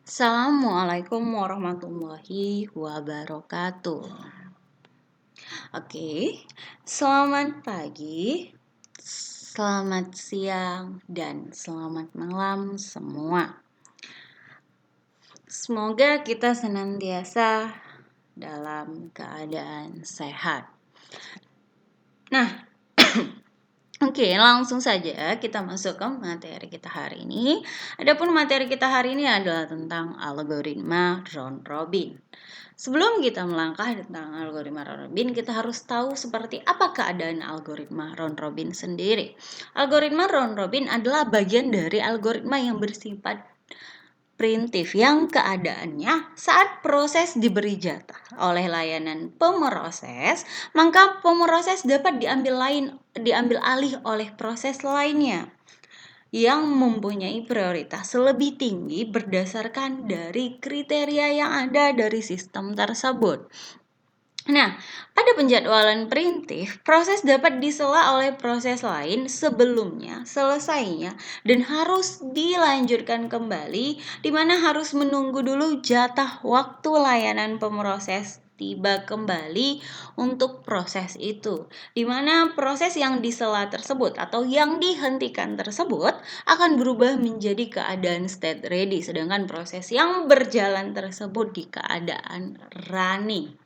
Assalamualaikum warahmatullahi wabarakatuh. Oke, selamat pagi, selamat siang, dan selamat malam semua. Semoga kita senantiasa dalam keadaan sehat. Nah, oke, langsung saja kita masuk ke materi kita hari ini. Adapun materi kita hari ini adalah tentang algoritma round robin. Sebelum kita melangkah tentang algoritma round robin, kita harus tahu seperti apa keadaan algoritma round robin sendiri. Algoritma round robin adalah bagian dari algoritma yang bersifat preemptif yang keadaannya saat proses diberi jatah oleh layanan pemroses, maka pemroses dapat diambil alih oleh proses lainnya yang mempunyai prioritas lebih tinggi berdasarkan dari kriteria yang ada dari sistem tersebut. Nah, pada penjadwalan preemptif, proses dapat disela oleh proses lain sebelumnya selesainya dan harus dilanjutkan kembali, di mana harus menunggu dulu jatah waktu layanan pemroses tiba kembali untuk proses itu, di mana proses yang disela tersebut atau yang dihentikan tersebut akan berubah menjadi keadaan state ready, sedangkan proses yang berjalan tersebut di keadaan running.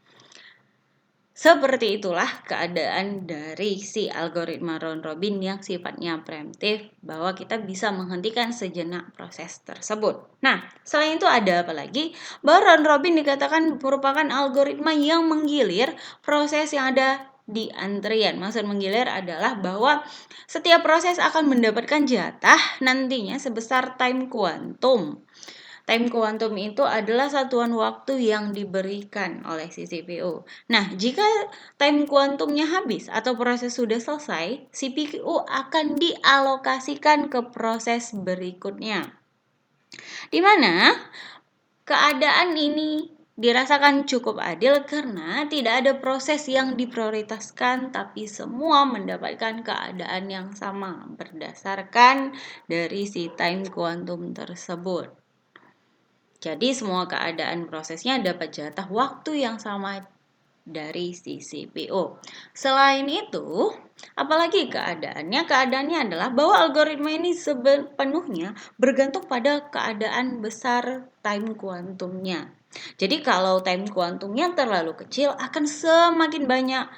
Seperti itulah keadaan dari si algoritma round robin yang sifatnya preemptif, bahwa kita bisa menghentikan sejenak proses tersebut. Nah, selain itu ada apa lagi? Bahwa round robin dikatakan merupakan algoritma yang menggilir proses yang ada di antrian. Maksud menggilir adalah bahwa setiap proses akan mendapatkan jatah nantinya sebesar time kuantum. Time kuantum itu adalah satuan waktu yang diberikan oleh si CPU. Nah, jika time kuantumnya habis atau proses sudah selesai, CPU akan dialokasikan ke proses berikutnya. Di mana keadaan ini dirasakan cukup adil karena tidak ada proses yang diprioritaskan, tapi semua mendapatkan keadaan yang sama berdasarkan dari si time kuantum tersebut. Jadi semua keadaan prosesnya dapat jatah waktu yang sama dari si CPU. Selain itu, apalagi keadaannya? Keadaannya adalah bahwa algoritma ini sepenuhnya bergantung pada keadaan besar time kuantumnya. Jadi kalau time kuantumnya terlalu kecil, akan semakin banyak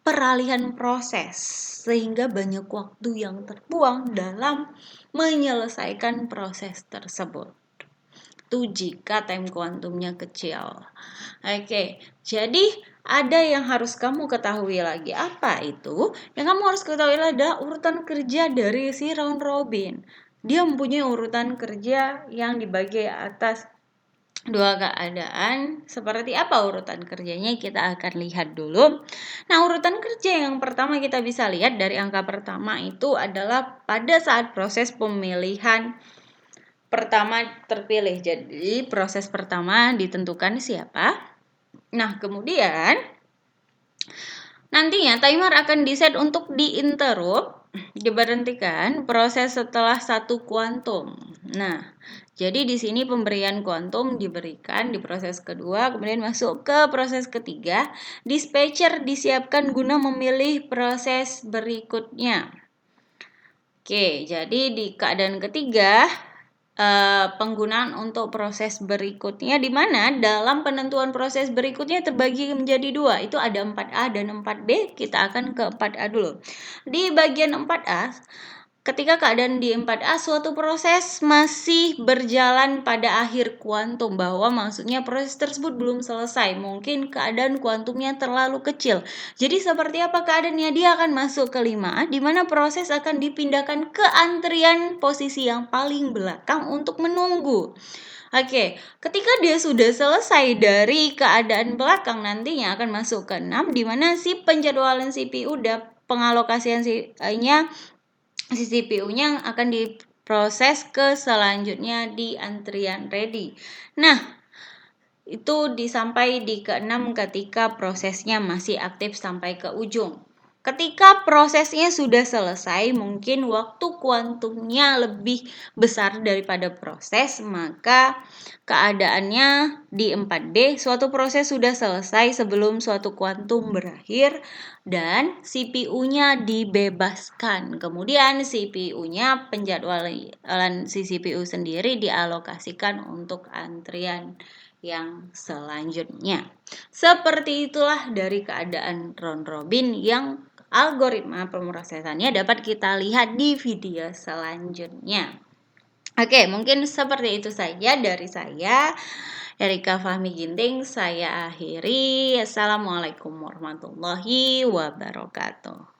peralihan proses, sehingga banyak waktu yang terbuang dalam menyelesaikan proses tersebut. Itu jika time kuantumnya kecil. Oke, jadi ada yang harus kamu ketahui lagi. Apa itu? Yang kamu harus ketahui adalah urutan kerja dari si round robin. Dia mempunyai urutan kerja yang dibagi atas dua keadaan. Seperti apa urutan kerjanya? Kita akan lihat dulu. Nah, urutan kerja yang pertama kita bisa lihat dari angka pertama itu adalah pada saat proses pemilihan pertama terpilih. Jadi proses pertama ditentukan siapa. Nah, kemudian nantinya timer akan diset untuk diinterrupt, diberhentikan proses setelah satu kuantum. Nah, jadi di sini pemberian kuantum diberikan di proses kedua, kemudian masuk ke proses ketiga. Dispatcher disiapkan guna memilih proses berikutnya. Oke, jadi di keadaan ketiga penggunaan untuk proses berikutnya, di mana dalam penentuan proses berikutnya terbagi menjadi dua, itu ada 4A dan 4B. Kita akan ke 4A dulu. Di bagian 4A, ketika keadaan di 4A suatu proses masih berjalan pada akhir kuantum, bahwa maksudnya proses tersebut belum selesai, mungkin keadaan kuantumnya terlalu kecil. Jadi seperti apa keadaannya? Dia akan masuk ke 5A, di mana proses akan dipindahkan ke antrian posisi yang paling belakang untuk menunggu. Oke, ketika dia sudah selesai dari keadaan belakang, nantinya akan masuk ke 6, di mana si penjadwalan CPU dan pengalokasian si CPU-nya akan diproses ke selanjutnya di antrian ready. Nah, itu disampai di ke-6 ketika prosesnya masih aktif sampai ke ujung. Ketika prosesnya sudah selesai, mungkin waktu kuantumnya lebih besar daripada proses, maka keadaannya di 4D, suatu proses sudah selesai sebelum suatu kuantum berakhir dan CPU-nya dibebaskan. Kemudian CPU-nya, penjadwalan si CPU sendiri dialokasikan untuk antrian yang selanjutnya. Seperti itulah dari keadaan round robin yang algoritma pemrosesannya dapat kita lihat di video selanjutnya. Oke, mungkin seperti itu saja dari saya, Erika Fahmi Ginting. Saya akhiri. Assalamualaikum warahmatullahi wabarakatuh.